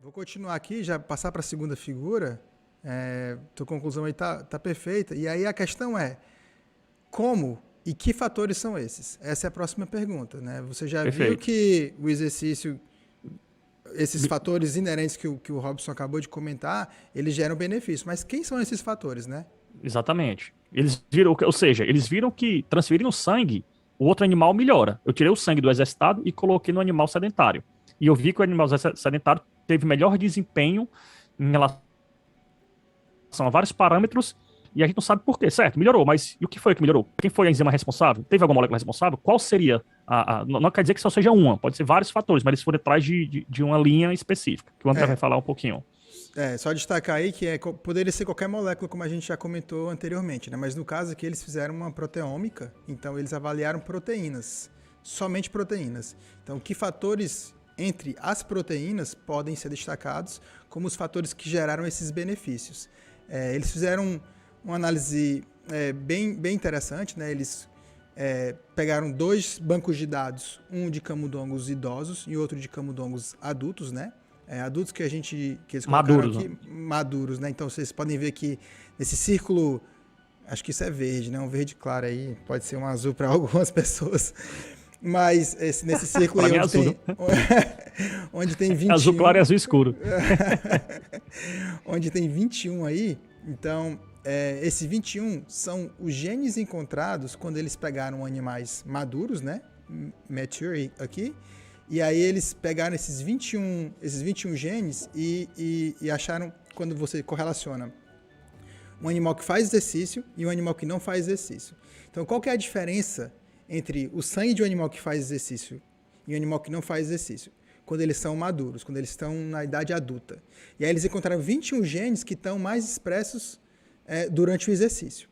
Vou continuar aqui, já passar para a segunda figura. Tua conclusão aí tá perfeita. E aí a questão é, como e que fatores são esses? Essa é a próxima pergunta, né? Você já viu Perfeito. que o exercício, esses fatores inerentes que o Robson acabou de comentar, eles geram benefício. Mas quem são esses fatores, né? Exatamente. Eles viram, ou seja, eles viram que transferindo o sangue, o outro animal melhora. Eu tirei o sangue do exercitado e coloquei no animal sedentário. E eu vi que o animal sedentário teve melhor desempenho em relação a vários parâmetros e a gente não sabe por quê, certo? Melhorou, mas e o que foi que melhorou? Quem foi a enzima responsável? Teve alguma molécula responsável? Qual seria não quer dizer que só seja uma, pode ser vários fatores, mas eles foram atrás de uma linha específica, que o André vai É, falar um pouquinho. só destacar aí que poderia ser qualquer molécula, como a gente já comentou anteriormente, né? Mas no caso aqui eles fizeram uma proteômica, então eles avaliaram proteínas, somente proteínas. Então, que fatores entre as proteínas podem ser destacados como os fatores que geraram esses benefícios? Eles fizeram uma análise bem interessante, né? Eles pegaram 2 bancos de dados, um de camundongos idosos e outro de camundongos adultos, né? Adultos que eles colocaram Maduros, né? aqui maduros, né? Então vocês podem ver que nesse círculo, acho que isso é verde, né? Um verde claro aí, pode ser um azul para algumas pessoas. Mas nesse círculo Pra aí mim é onde azul, tem viu? onde tem É azul claro e 21, azul escuro. onde tem 21 aí, então esses 21 são os genes encontrados quando eles pegaram animais maduros, né? Mature aqui. E aí eles pegaram esses 21 genes e acharam, quando você correlaciona um animal que faz exercício e um animal que não faz exercício. Então, qual que é a diferença entre o sangue de um animal que faz exercício e um animal que não faz exercício? Quando eles são maduros, quando eles estão na idade adulta. E aí eles encontraram 21 genes que estão mais expressos durante o exercício.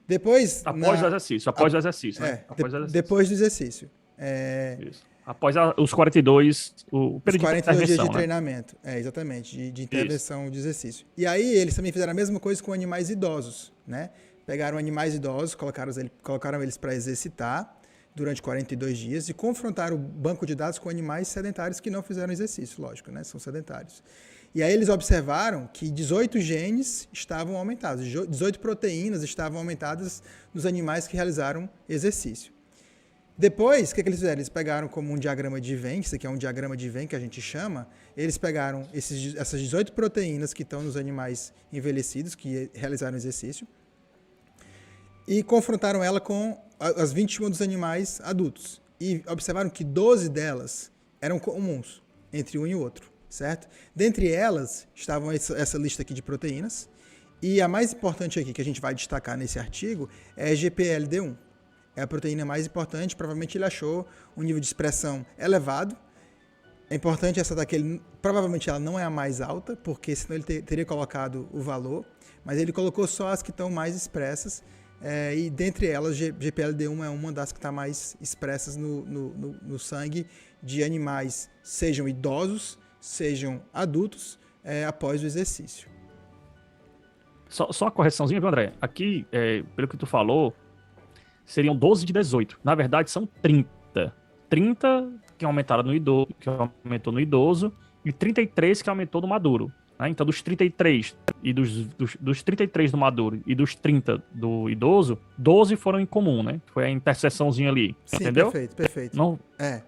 Depois, Após o exercício, né? Após o exercício. depois do exercício. Isso. Após os 42, o Os período de 42 dias de intervenção, né? treinamento, exatamente, de Isso. intervenção de exercício. E aí eles também fizeram a mesma coisa com animais idosos, né? Pegaram animais idosos, colocaram eles para exercitar durante 42 dias e confrontaram o banco de dados com animais sedentários que não fizeram exercício, lógico, né? São sedentários. E aí eles observaram que 18 genes estavam aumentados, 18 proteínas estavam aumentadas nos animais que realizaram exercício. Depois, o que eles fizeram? Eles pegaram como um diagrama de Venn, isso aqui é um diagrama de Venn que a gente chama, eles pegaram essas 18 proteínas que estão nos animais envelhecidos, que realizaram exercício, e confrontaram ela com as 21 dos animais adultos. E observaram que 12 delas eram comuns entre um e o outro, certo? Dentre elas estavam essa lista aqui de proteínas, e a mais importante aqui que a gente vai destacar nesse artigo é GPLD1. É a proteína mais importante, provavelmente ele achou um nível de expressão elevado. É importante essa daqui, provavelmente ela não é a mais alta, porque senão ele teria colocado o valor, mas ele colocou só as que estão mais expressas, e dentre elas, GPLD1 é uma das que está mais expressas no sangue de animais, sejam idosos, sejam adultos, após o exercício. Só uma correçãozinha, viu, André? Aqui, pelo que tu falou, seriam 12 de 18. Na verdade, são 30. 30 que aumentaram no idoso, que aumentou no idoso, e 33 que aumentou no maduro. Né? Então, dos 33 e dos 33 do maduro e dos 30 do idoso, 12 foram em comum, né? Foi a interseçãozinha ali, Sim, entendeu? perfeito. Não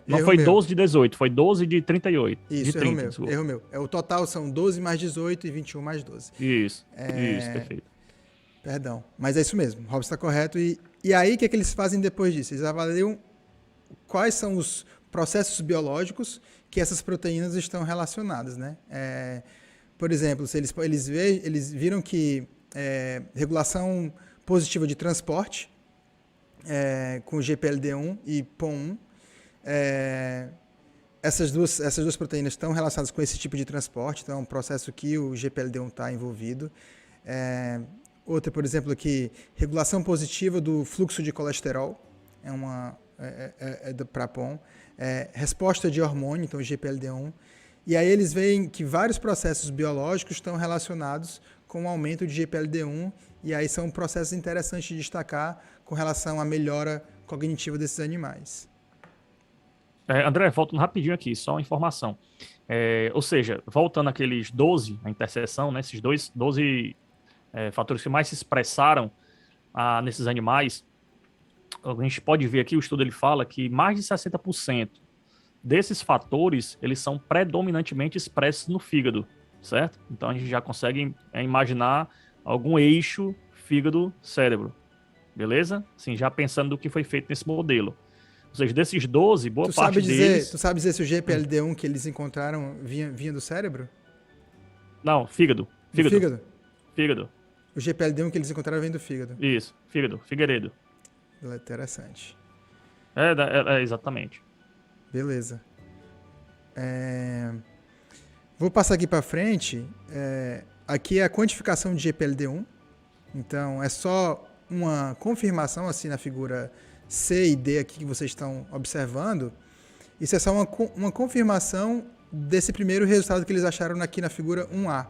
Erro foi meu. 12 de 18, foi 12 de 38. De Isso, 30, desculpa. erro meu. O total são 12 mais 18 e 21 mais 12. Isso, perfeito. Perdão, mas é isso mesmo, o Robson está correto. E aí, o que eles fazem depois disso? Eles avaliam quais são os processos biológicos que essas proteínas estão relacionadas, né? Por exemplo, se eles viram que regulação positiva de transporte com GPLD1 e POM1, essas duas proteínas estão relacionadas com esse tipo de transporte, então é um processo que o GPLD1 está envolvido. Outra, por exemplo, aqui, regulação positiva do fluxo de colesterol, para POM, resposta de hormônio, então GPLD1, e aí eles veem que vários processos biológicos estão relacionados com o aumento de GPLD1, e aí são processos interessantes de destacar com relação à melhora cognitiva desses animais. André, voltando rapidinho aqui, só uma informação. Ou seja, voltando àqueles 12, a interseção, né, esses 12 fatores que mais se expressaram nesses animais, a gente pode ver aqui, o estudo ele fala que mais de 60% desses fatores, eles são predominantemente expressos no fígado, certo? Então a gente já consegue imaginar algum eixo fígado-cérebro, beleza? Assim, já pensando do que foi feito nesse modelo. Ou seja, desses 12, boa parte deles... Tu sabe dizer se o GPLD1 que eles encontraram vinha do cérebro? Não, fígado. Do Fígado. fígado? Fígado. O GPLD1 que eles encontraram vem do fígado. Isso, fígado. Figueiredo. Interessante. Exatamente. Beleza. Vou passar aqui para frente. Aqui é a quantificação de GPLD1. Então, é só uma confirmação assim na figura C e D aqui que vocês estão observando. Isso é só uma confirmação desse primeiro resultado que eles acharam aqui na figura 1A,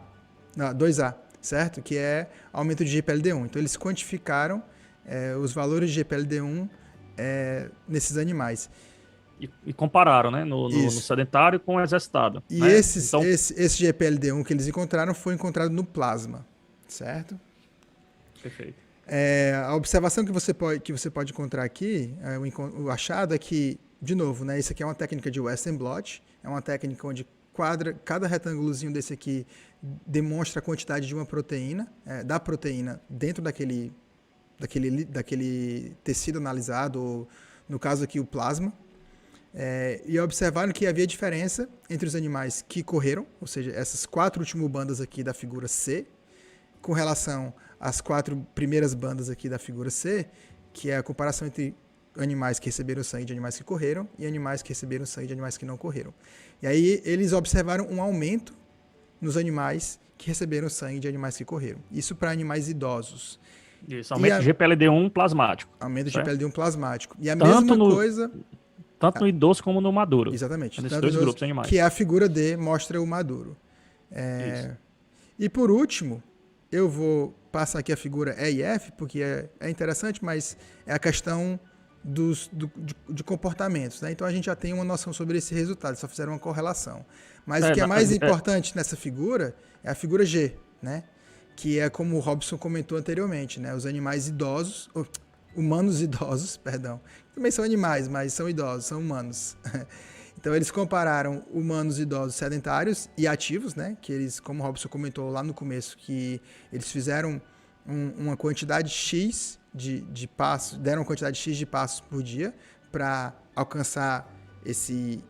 não, 2A, certo? Que é aumento de GPLD1. Então, eles quantificaram os valores de GPLD1 nesses animais. E compararam, né? No sedentário com o exercitado. E né? esse GPLD1 que eles encontraram foi encontrado no plasma, certo? Perfeito. A observação que você pode encontrar aqui, o achado é que, de novo, né, isso aqui é uma técnica de Western blot, é uma técnica onde cada retângulozinho desse aqui demonstra a quantidade de uma proteína, da proteína dentro daquele tecido analisado, ou, no caso aqui o plasma. E observaram que havia diferença entre os animais que correram, ou seja, essas 4 últimas bandas aqui da figura C, com relação às 4 primeiras bandas aqui da figura C, que é a comparação entre animais que receberam sangue de animais que correram e animais que receberam sangue de animais que não correram. E aí eles observaram um aumento nos animais que receberam sangue de animais que correram. Isso para animais idosos. Isso, aumento de GPLD1 plasmático. Aumento de GPLD1 plasmático. E a Tanto mesma coisa... Tanto no idoso como no maduro. Exatamente. Nesses dois grupos de animais. Que a figura D mostra o maduro. E por último, eu vou passar aqui a figura E e F, porque é interessante, mas é a questão de comportamentos. Né? Então a gente já tem uma noção sobre esse resultado, só fizeram uma correlação. Mas o que é mais importante nessa figura é a figura G, né? Que é como o Robson comentou anteriormente, né? Os animais idosos, humanos idosos, perdão, também são animais, mas são idosos, são humanos. Então eles compararam humanos idosos sedentários e ativos, né? Que eles, como o Robson comentou lá no começo, que eles fizeram uma quantidade X de passos, deram uma quantidade X de passos por dia para alcançar esse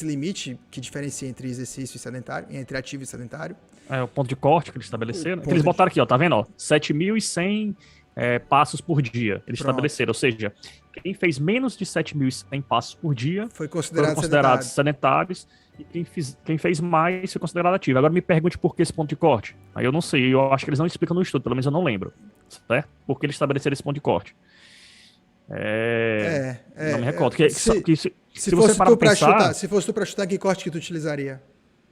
limite que diferencia entre exercício e sedentário, entre ativo e sedentário. O ponto de corte que eles estabeleceram. Que eles botaram aqui, ó, tá vendo? Ó, 7.100 passos por dia. Eles estabeleceram. Ou seja, quem fez menos de 7.100 passos por dia foram considerados sedentários. E quem fez mais foi considerado ativo. Agora me pergunte por que esse ponto de corte. Aí eu não sei, eu acho que eles não explicam no estudo, pelo menos eu não lembro. Certo? Por que eles estabeleceram esse ponto de corte? Não me recordo. Se fosse tu para chutar, que corte que tu utilizaria?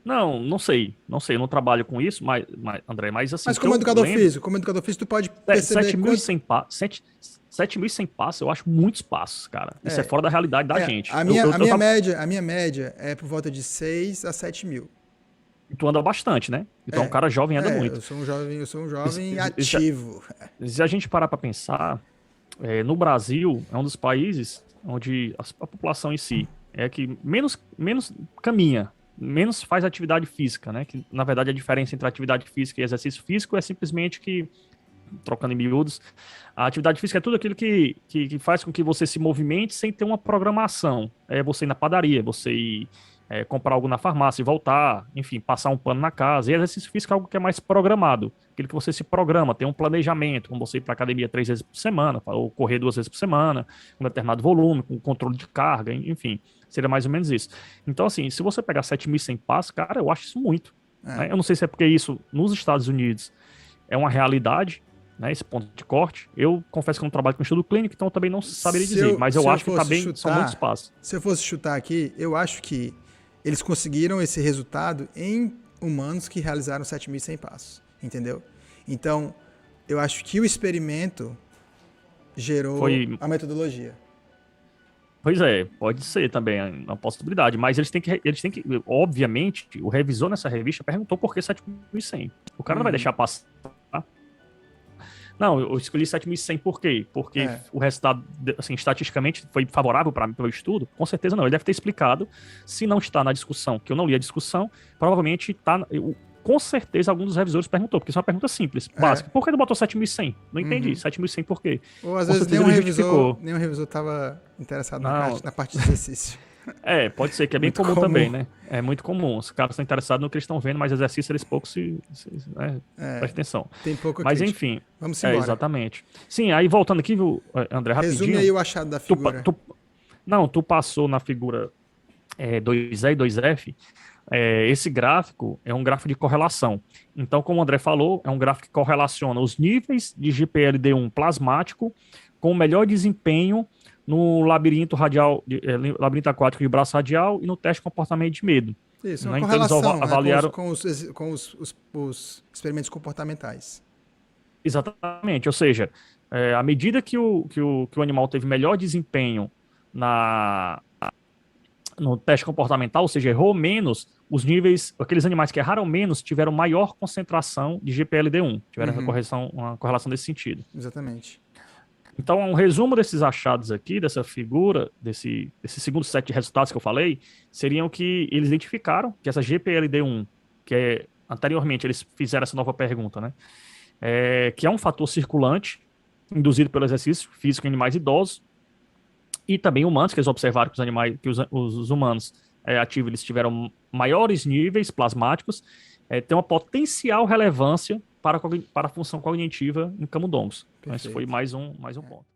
Não sei, eu não trabalho com isso, mas André, mas assim... Mas como educador físico, tu pode perceber... 7.100 passos, eu acho muitos passos, cara. Isso é fora da realidade da gente. A minha média é por volta de 6 a 7 mil. E tu anda bastante, né? Então um cara jovem anda muito. Eu sou um jovem ativo. Se a gente parar pra pensar, no Brasil é um dos países onde a população em si é que menos caminha, menos faz atividade física, né? Que, na verdade, a diferença entre atividade física e exercício físico é simplesmente que, trocando em miúdos, a atividade física é tudo aquilo que faz com que você se movimente sem ter uma programação. É você ir na padaria, você ir comprar algo na farmácia e voltar, enfim, passar um pano na casa. E exercício físico é algo que é mais programado, aquilo que você se programa, tem um planejamento, como você ir para academia 3 vezes por semana, ou correr 2 vezes por semana, com um determinado volume, com controle de carga, enfim, seria mais ou menos isso. Então, assim, se você pegar 7.100 passos, cara, eu acho isso muito. Né? Eu não sei se é porque isso, nos Estados Unidos, é uma realidade, né, esse ponto de corte. Eu confesso que eu não trabalho com estudo clínico, então eu também não saberia dizer, mas eu acho que também são muitos passos. Se eu fosse chutar aqui, eu acho que eles conseguiram esse resultado em humanos que realizaram 7.100 passos, entendeu? Então, eu acho que o experimento gerou a metodologia. Pois é, pode ser também uma possibilidade, mas eles têm que, obviamente, o revisor nessa revista perguntou por que 7.100. O cara não vai deixar passar. Não, eu escolhi 7.100 por quê? Porque o resultado, assim, estatisticamente foi favorável para o estudo? Com certeza não. Ele deve ter explicado. Se não está na discussão, que eu não li a discussão, provavelmente está. Com certeza algum dos revisores perguntou, porque isso é uma pergunta simples, básica. Por que não botou 7.100? Não entendi. 7.100 por quê? Ou às Com vezes certeza ele justificou. nenhum revisor estava interessado Não, na parte de exercício. pode ser, que é bem comum também, né? É muito comum. Os caras estão interessados no que eles estão vendo, mas exercício eles pouco né? Presta atenção. Tem pouco Mas crítica. enfim. Vamos embora. Exatamente. Sim, aí voltando aqui, viu, André, rapidinho. Resume aí o achado da figura. Tu passou na figura 2E e 2F. Esse gráfico é um gráfico de correlação. Então, como o André falou, é um gráfico que correlaciona os níveis de GPLD1 plasmático com o melhor desempenho no labirinto labirinto aquático de braço radial e no teste de comportamento de medo. Isso, né? uma correlação, então, eles avaliaram com os experimentos comportamentais. Exatamente, ou seja, à medida que o animal teve melhor desempenho no teste comportamental, ou seja, errou menos, os níveis, aqueles animais que erraram menos tiveram maior concentração de GPLD1, tiveram uma correlação desse sentido. Exatamente. Então, um resumo desses achados aqui, dessa figura, desse segundo set de resultados que eu falei, seriam que eles identificaram que essa GPLD1, anteriormente eles fizeram essa nova pergunta, né? Que é um fator circulante induzido pelo exercício físico em animais idosos, e também humanos, que eles observaram que os humanos ativos eles tiveram maiores níveis plasmáticos, tem uma potencial relevância para a função cognitiva em camundongos. Então, esse foi mais um ponto.